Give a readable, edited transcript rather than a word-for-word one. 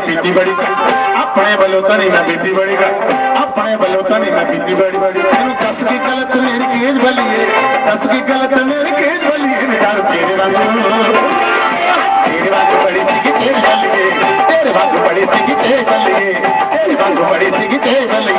पीती बड़ी अपने वालों तो नहीं मैं पीती बड़ी अपने वालों तो नहीं मैं पीती बड़ी तेन दस की गलत मेरी केज बलिए दस की गलत मेरी केज बलिए यार तेरे वांग बड़ी सी तेज बलिए तेरे वांग बड़ी सी तेज बलिए तेरे वांग बड़ी सी तेज बलिए